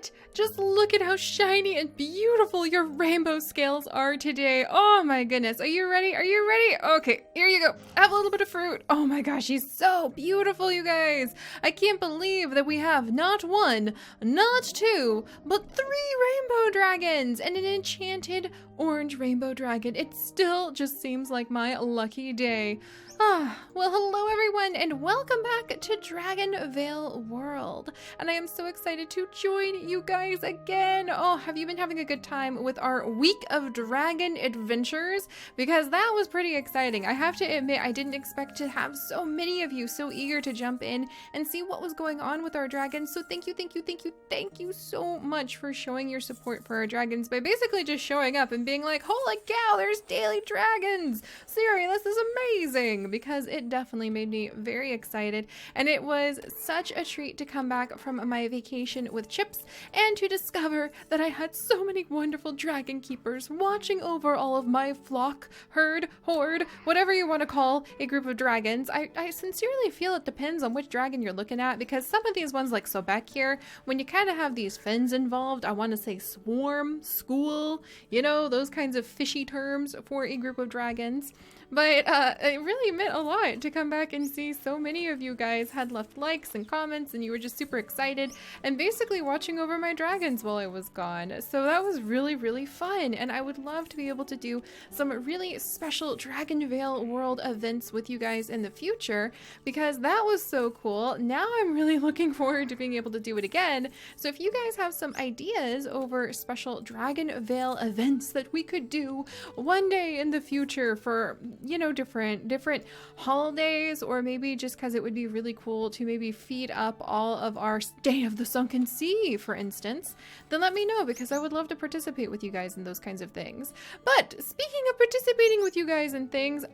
what? Just look at how shiny and beautiful your rainbow scales are today. Oh my goodness. Are you ready? Are you ready? Okay, here you go. Have a little bit of fruit. Oh my gosh, she's so beautiful, you guys. I can't believe that we have not one, not two, but 3 rainbow dragons and an enchanted orange rainbow dragon. It still just seems like my lucky day. Well, hello everyone, and welcome back to DragonVale World. And I am so excited to join you guys again. Oh, have you been having a good time with our week of dragon adventures? Because that was pretty exciting. I have to admit, I didn't expect to have so many of you so eager to jump in and see what was going on with our dragons. So thank you so much for showing your support for our dragons by basically just showing up and being like, holy cow, there's daily dragons. Seri, this is amazing. Because it definitely made me very excited, and it was such a treat to come back from my vacation with Chips and to discover that I had so many wonderful dragon keepers watching over all of my flock, herd, horde, whatever you want to call a group of dragons. I sincerely feel it depends on which dragon you're looking at, because some of these ones like Sobek here, when you kind of have these fins involved, I want to say swarm, school, you know, those kinds of fishy terms for a group of dragons. But it really meant a lot to come back and see so many of you guys had left likes and comments, and you were just super excited and basically watching over my dragons while I was gone. So that was really, really fun, and I would love to be able to do some really special DragonVale World events with you guys in the future, because that was so cool. Now I'm really looking forward to being able to do it again. So if you guys have some ideas over special DragonVale events that we could do one day in the future for, you know, different holidays, or maybe just because it would be really cool to maybe feed up all of our Day of the Sunken Sea, for instance, then let me know, because I would love to participate with you guys in those kinds of things. But speaking of participating with you guys in things,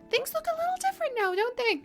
things look a little different now, don't they?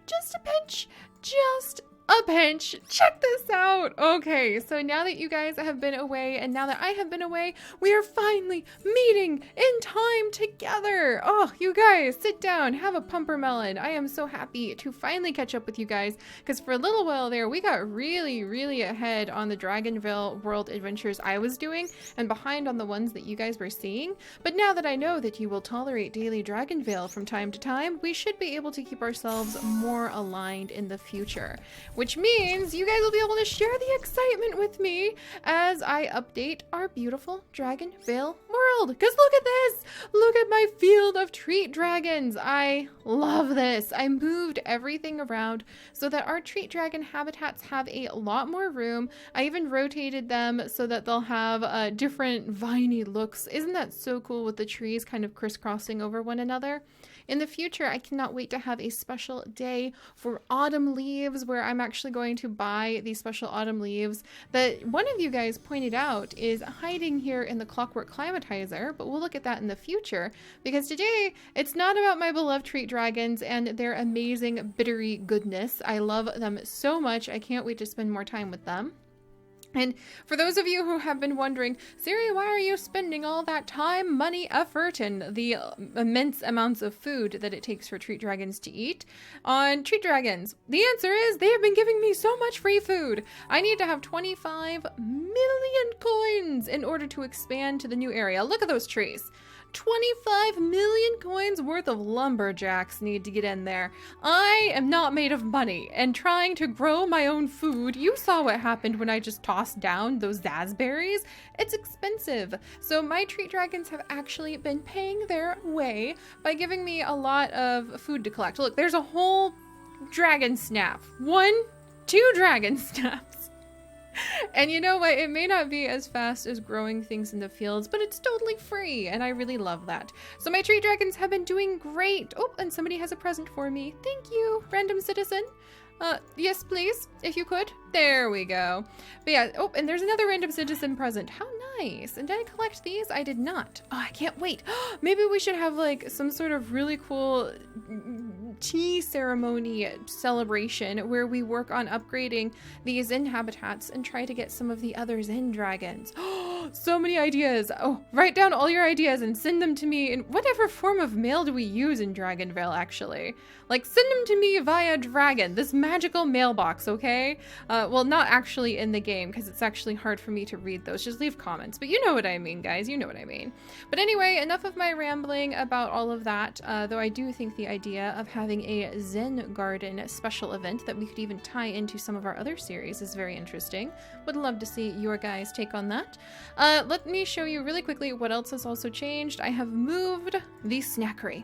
Just a pinch, just a pinch. Check this out. Okay, so now that you guys have been away, and now that I have been away, we are finally meeting in time together. Oh, you guys, sit down, have a pumper melon. I am so happy to finally catch up with you guys, because for a little while there, we got really ahead on the DragonVale World adventures I was doing, and behind on the ones that you guys were seeing. But now that I know that you will tolerate daily DragonVale from time to time, we should be able to keep ourselves more aligned in the future. Which means you guys will be able to share the excitement with me as I update our beautiful DragonVale world. Because look at this! Look at my field of treat dragons! I love this! I moved everything around so that our treat dragon habitats have a lot more room. I even rotated them so that they'll have different viney looks. Isn't that so cool, with the trees kind of crisscrossing over one another? In the future, I cannot wait to have a special day for autumn leaves, where I'm actually going to buy these special autumn leaves that one of you guys pointed out is hiding here in the Clockwork Climatizer, but we'll look at that in the future, because today it's not about my beloved treat dragons and their amazing bittery goodness. I love them so much. I can't wait to spend more time with them. And for those of you who have been wondering, Seri, why are you spending all that time, money, effort, and the immense amounts of food that it takes for treat dragons to eat on treat dragons? The answer is they have been giving me so much free food. I need to have 25 million coins in order to expand to the new area. Look at those trees. 25 million coins worth of lumberjacks need to get in there. I am not made of money, and trying to grow my own food, you saw what happened when I just tossed down those raspberries. It's expensive. So my treat dragons have actually been paying their way by giving me a lot of food to collect. Look, there's a whole dragon snap. 2 dragon snaps. And you know what? It may not be as fast as growing things in the fields, but it's totally free, and I really love that. So my treat dragons have been doing great. Oh, and somebody has a present for me. Thank you, random citizen. Yes, please, if you could. There we go. But yeah, oh, and there's another random citizen present. How nice. And did I collect these? I did not. Oh, I can't wait. Maybe we should have like some sort of really cool tea ceremony celebration where we work on upgrading these Zen habitats and try to get some of the other Zen dragons. So many ideas. Oh, write down all your ideas and send them to me in whatever form of mail do we use in DragonVale, actually. Like, send them to me via Dragon, this magical mailbox, okay? Well, not actually in the game, because it's actually hard for me to read those. Just leave comments. But you know what I mean, guys. You know what I mean. But anyway, enough of my rambling about all of that, though I do think the idea of having a Zen Garden special event that we could even tie into some of our other series is very interesting. Would love to see your guys' take on that. Let me show you really quickly what else has also changed. I have moved the Snackery.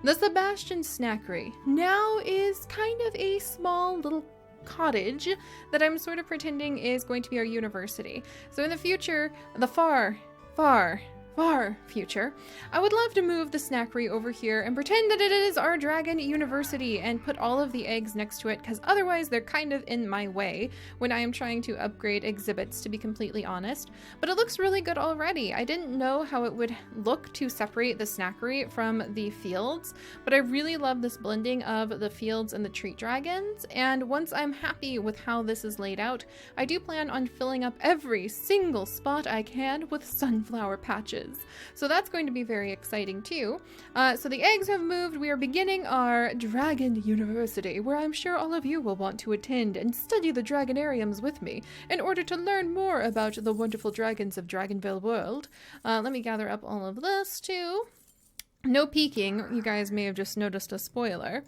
The Sebastian Snackery now is kind of a small little cottage that I'm sort of pretending is going to be our university. So in the future, the far future, I would love to move the Snackery over here and pretend that it is our Dragon University and put all of the eggs next to it, because otherwise they're kind of in my way when I am trying to upgrade exhibits, to be completely honest. But it looks really good already. I didn't know how it would look to separate the Snackery from the fields, but I really love this blending of the fields and the treat dragons, and once I'm happy with how this is laid out, I do plan on filling up every single spot I can with sunflower patches. So that's going to be very exciting too. So the eggs have moved. We are beginning our Dragon University, where I'm sure all of you will want to attend and study the Dragonariums with me in order to learn more about the wonderful dragons of DragonVale world. Let me gather up all of this too. No peeking, you guys may have just noticed a spoiler.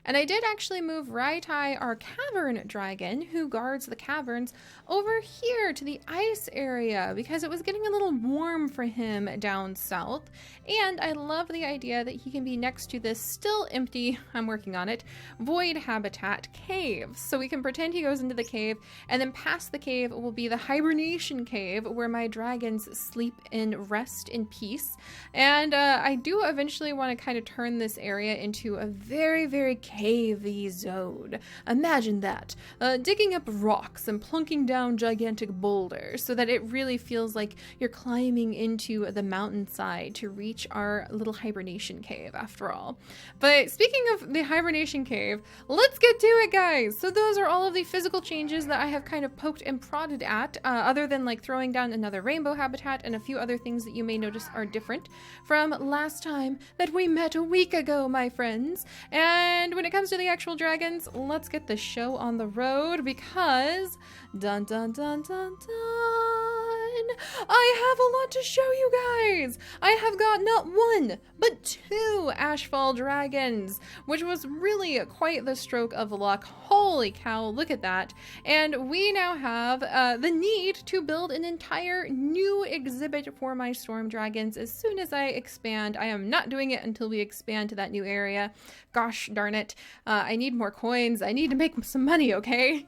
And I did actually move Raitai, our cavern dragon, who guards the caverns, over here to the ice area because it was getting a little warm for him down south. And I love the idea that he can be next to this still empty, I'm working on it, void habitat cave. So we can pretend he goes into the cave, and then past the cave will be the hibernation cave where my dragons sleep and rest in peace. And I do eventually want to kind of turn this area into a very, very cavey zone. Imagine that. Digging up rocks and plunking down gigantic boulders so that it really feels like you're climbing into the mountainside to reach our little hibernation cave after all. But speaking of the hibernation cave, let's get to it, guys. So those are all of the physical changes that I have kind of poked and prodded at, other than like throwing down another rainbow habitat and a few other things that you may notice are different from last time that we met a week ago, my friends. And when it comes to the actual dragons, let's get the show on the road because dun dun dun dun dun, I have a lot to show you guys. I have got not one but 2 Ashfall dragons, which was really quite the stroke of luck. Holy cow, look at that. And we now have the need to build an entire new exhibit for my storm dragons as soon as I expand. I am not doing it until we expand to that new area. Gosh darn it. I need more coins. I need to make some money, okay?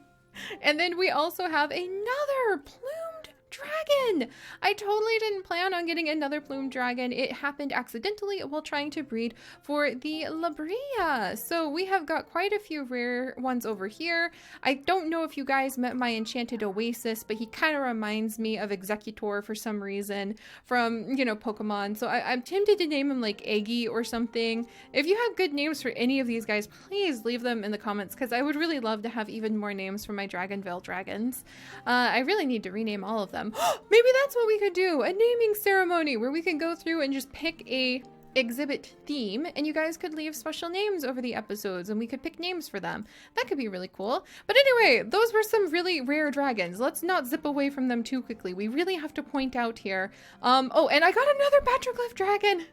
And then we also have another plumed dragon. I totally didn't plan on getting another plumed dragon. It happened accidentally while trying to breed for the Libria. So we have got quite a few rare ones over here. I don't know if you guys met my Enchanted Oasis, but he kind of reminds me of Executor for some reason from, you know, Pokemon. So I'm tempted to name him like Eggy or something. If you have good names for any of these guys, please leave them in the comments because I would really love to have even more names for my DragonVale dragons. I really need to rename all of them. Maybe that's what we could do, a naming ceremony where we could go through and just pick a exhibit theme and you guys could leave special names over the episodes and we could pick names for them. That could be really cool. But anyway, those were some really rare dragons. Let's not zip away from them too quickly. We really have to point out here. Oh, and I got another petroglyph dragon.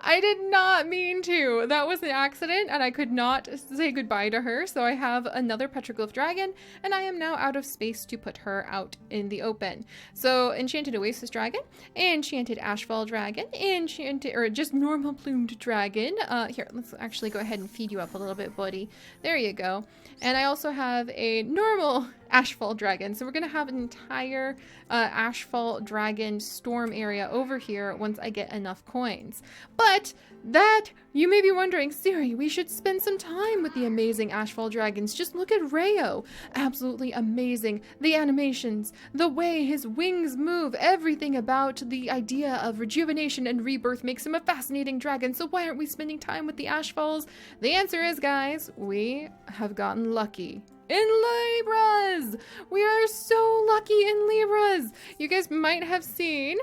I did not mean to. That was an accident and I could not say goodbye to her. So I have another petroglyph dragon and I am now out of space to put her out in the open. So Enchanted Oasis dragon, Enchanted Ashfall dragon, Enchanted, or just normal plumed dragon. Here, let's actually go ahead and feed you up a little bit, buddy. There you go. And I also have a normal Ashfall dragon. So we're going to have an entire Ashfall dragon storm area over here once I get enough coins. But that, you may be wondering, Seri, we should spend some time with the amazing Ashfall dragons. Just look at Rayo. Absolutely amazing. The animations, the way his wings move, everything about the idea of rejuvenation and rebirth makes him a fascinating dragon. So why aren't we spending time with the Ashfalls? The answer is, guys, we have gotten lucky. In Libras! We are so lucky in Libras. You guys might have seen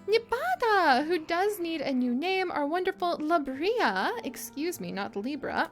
Nibata, who does need a new name, our wonderful Libria, excuse me, not Libra,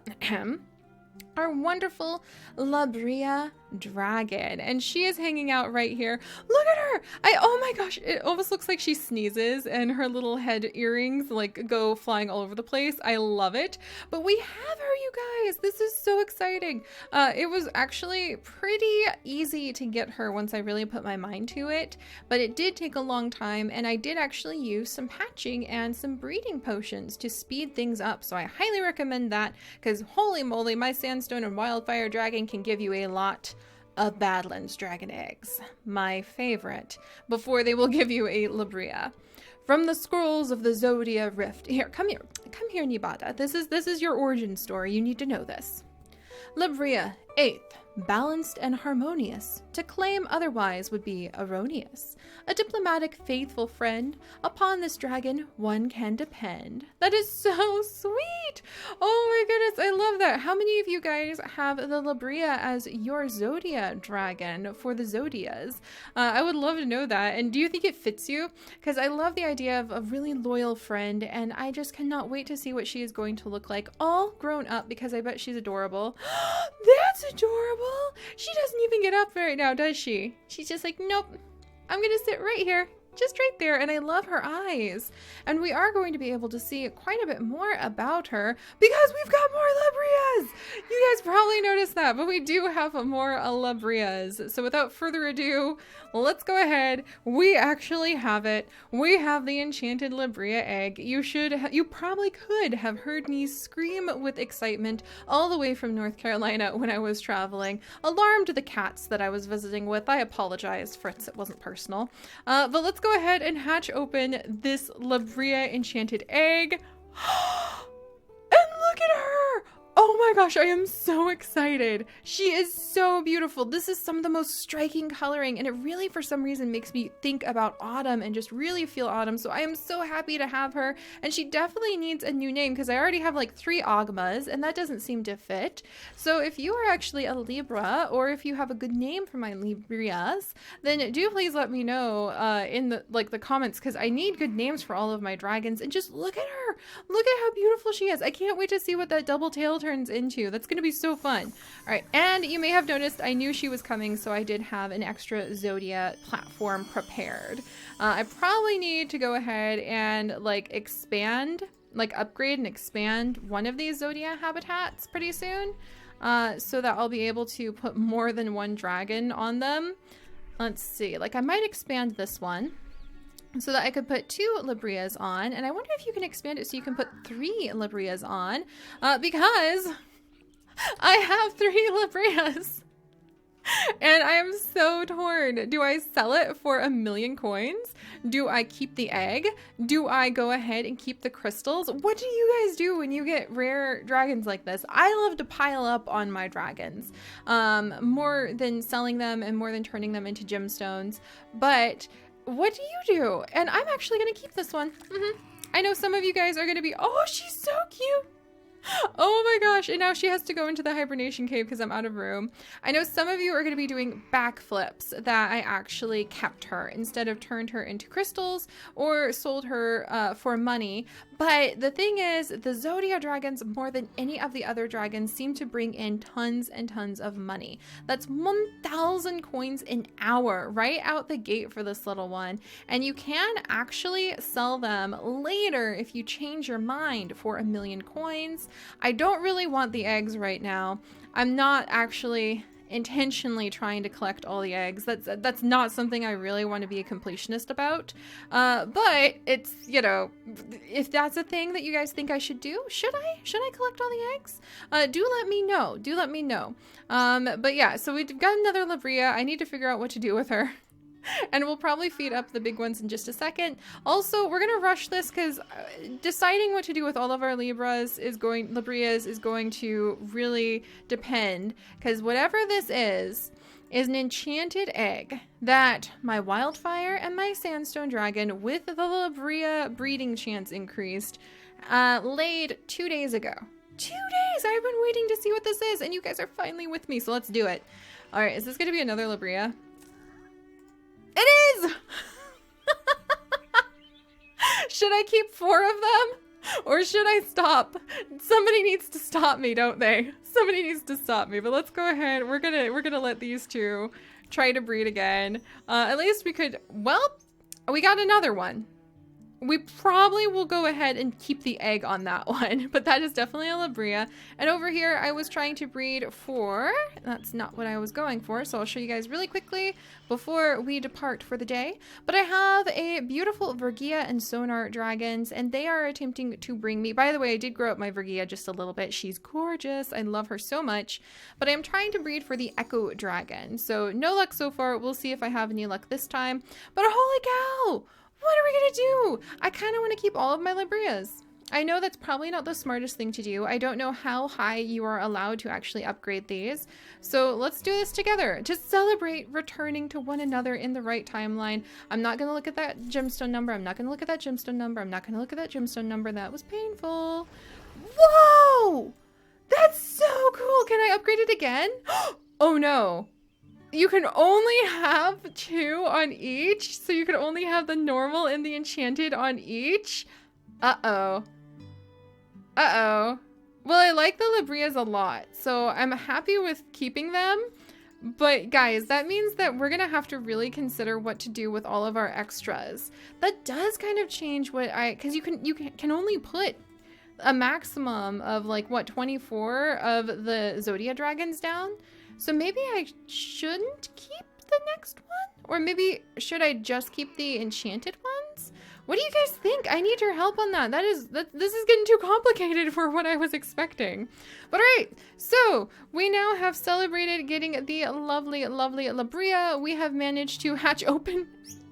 our wonderful Libria dragon, and she is hanging out right here. Look at her! Oh my gosh, it almost looks like she sneezes and her little head earrings like go flying all over the place. I love it. But we have her, you guys. This is so exciting. It was actually pretty easy to get her once I really put my mind to it, but it did take a long time, and I did actually use some hatching and some breeding potions to speed things up. So I highly recommend that, because holy moly, my sandstone and wildfire dragon can give you a lot of Badlands dragon eggs, my favorite, before they will give you a Libria. From the scrolls of the Zodia Rift. Here, come here, Nibata. This is your origin story. You need to know this. Libria, 8th, balanced and harmonious. To claim otherwise would be erroneous. A diplomatic, faithful friend. Upon this dragon, one can depend. That is so sweet. Oh my goodness, I love that. How many of you guys have the Libria as your Zodia dragon for the Zodias? I would love to know that. And do you think it fits you? Because I love the idea of a really loyal friend, and I just cannot wait to see what she is going to look like all grown up, because I bet she's adorable. That's adorable. She doesn't even get up right now, does she? She's just like, nope, I'm gonna sit right here, just right there. And I love her eyes. And we are going to be able to see quite a bit more about her because we've got more Librias. You guys probably noticed that, but we do have more Librias. So without further ado, let's go ahead. We actually have it. We have the Enchanted Libria egg. You probably could have heard me scream with excitement all the way from North Carolina when I was traveling. Alarmed the cats that I was visiting with. I apologize, Fritz, it wasn't personal. But let's go ahead and hatch open this Libria enchanted egg. And look at her! Oh my gosh, I am so excited. She is so beautiful. This is some of the most striking coloring, and it really, for some reason, makes me think about autumn and just really feel autumn. So I am so happy to have her, and she definitely needs a new name because I already have like 3 Ogmas, and that doesn't seem to fit. So if you are actually a Libra, or if you have a good name for my Librias, then do please let me know in the comments, because I need good names for all of my dragons. And just look at her. Look at how beautiful she is. I can't wait to see what that double tail turns into. That's gonna be so fun. All right, and you may have noticed I knew she was coming, so I did have an extra Zodia platform prepared. I probably need to go ahead and upgrade and expand one of these Zodia habitats pretty soon, so that I'll be able to put more than one dragon on them. Let's see, I might expand this one so that I could put 2 Librias on, and I wonder if you can expand it so you can put 3 Librias on, because I have 3 Librias, and I am so torn. Do I sell it for 1,000,000 coins? Do I keep the egg? Do I go ahead and keep the crystals? What do you guys do when you get rare dragons like this? I love to pile up on my dragons, more than selling them and more than turning them into gemstones, but what do you do? And I'm actually going to keep this one. I know some of you guys are going to be, oh, she's so cute. Oh my gosh, and now she has to go into the hibernation cave because I'm out of room. I know some of you are going to be doing backflips that I actually kept her instead of turned her into crystals or sold her for money. But the thing is, the Zodia dragons, more than any of the other dragons, seem to bring in tons and tons of money. That's 1,000 coins an hour right out the gate for this little one. And you can actually sell them later if you change your mind for 1,000,000 coins. I don't really want the eggs right now. I'm not actually intentionally trying to collect all the eggs. That's not something I really want to be a completionist about. But it's, if that's a thing that you guys think I should do, should I collect all the eggs? Do let me know. Do let me know. But yeah, so we've got another Libria. I need to figure out what to do with her. And we'll probably feed up the big ones in just a second. Also, we're going to rush this because deciding what to do with all of our Librias is going to really depend. Because whatever this is an enchanted egg that my wildfire and my sandstone dragon with the Libria breeding chance increased laid 2 days ago. 2 days! I've been waiting to see what this is, and you guys are finally with me, so let's do it. All right, is this going to be another Libria? Should I keep 4 of them? Or should I stop? Somebody needs to stop me, don't they? Somebody needs to stop me. But let's go ahead. We're gonna let these 2 try to breed again. At least we could. Well, we got another one. We probably will go ahead and keep the egg on that one, but that is definitely a Libria. And over here, I was trying to breed for, that's not what I was going for, so I'll show you guys really quickly before we depart for the day. But I have a beautiful Vergia and Sonar dragons, and they are attempting to bring me, by the way, I did grow up my Vergia just a little bit. She's gorgeous. I love her so much, but I'm trying to breed for the Echo Dragon. So no luck so far. We'll see if I have any luck this time, but holy cow! What are we gonna do? I kind of want to keep all of my Librias. I know that's probably not the smartest thing to do. I don't know how high you are allowed to actually upgrade these. So let's do this together. Just celebrate returning to one another in the right timeline. I'm not gonna look at that gemstone number. I'm not gonna look at that gemstone number. I'm not gonna look at that gemstone number. That was painful. Whoa! That's so cool. Can I upgrade it again? Oh no. You can only have 2 on each, so you can only have the normal and the enchanted on each. Uh-oh. Uh-oh. Well, I like the Librias a lot, so I'm happy with keeping them. But guys, that means that we're gonna have to really consider what to do with all of our extras. That does kind of change what because you can only put a maximum of like what, 24 of the Zodia dragons down. So maybe I shouldn't keep the next one? Or maybe should I just keep the enchanted ones? What do you guys think? I need your help on that. This is getting too complicated for what I was expecting. But all right, so we now have celebrated getting the lovely, lovely Libria. We have managed to hatch open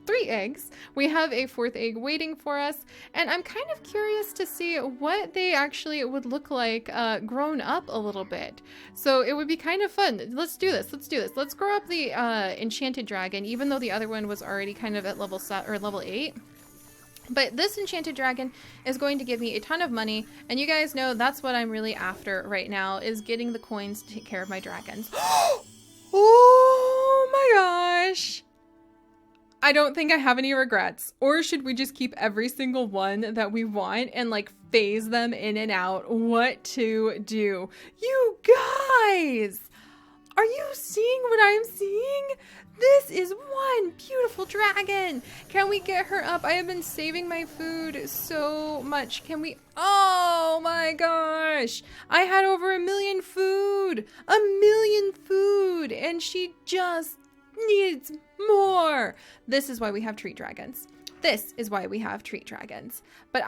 3 eggs. We have a 4th egg waiting for us, and I'm kind of curious to see what they actually would look like grown up a little bit. So it would be kind of fun. Let's do this. Let's do this. Let's grow up the enchanted dragon, even though the other one was already kind of at level 8. But this enchanted dragon is going to give me a ton of money, and you guys know that's what I'm really after right now, is getting the coins to take care of my dragons. Oh my gosh! I don't think I have any regrets. Or should we just keep every single one that we want and like phase them in and out? What to do? You guys! Are you seeing what I'm seeing? This is one beautiful dragon. Can we get her up? I have been saving my food so much. Can we? Oh my gosh. I had over 1 million food. 1 million food. And she just needs more. This is why we have treat dragons. This is why we have treat dragons. But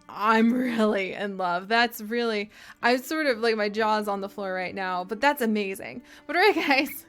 I'm really in love. That's really, I'm sort of like, my jaw's on the floor right now, but that's amazing. But all right, guys,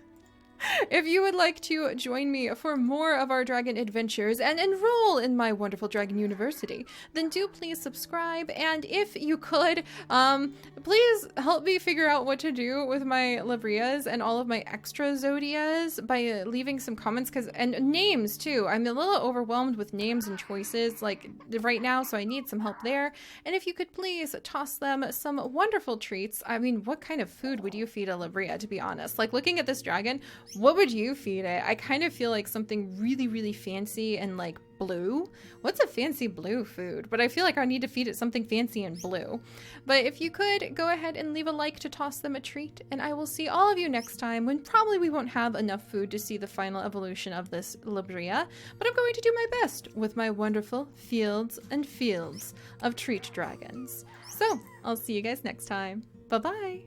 if you would like to join me for more of our dragon adventures and enroll in my wonderful dragon university, then do please subscribe. And if you could, please help me figure out what to do with my Librias and all of my extra Zodias by leaving some comments, and names too. I'm a little overwhelmed with names and choices like right now, so I need some help there. And if you could please toss them some wonderful treats. I mean, what kind of food would you feed a Libria, to be honest? Like, looking at this dragon, what would you feed it? I kind of feel like something really, really fancy and like blue. What's a fancy blue food? But I feel like I need to feed it something fancy and blue. But if you could, go ahead and leave a like to toss them a treat, and I will see all of you next time, when probably we won't have enough food to see the final evolution of this Libria, but I'm going to do my best with my wonderful fields and fields of treat dragons. So I'll see you guys next time. Bye-bye.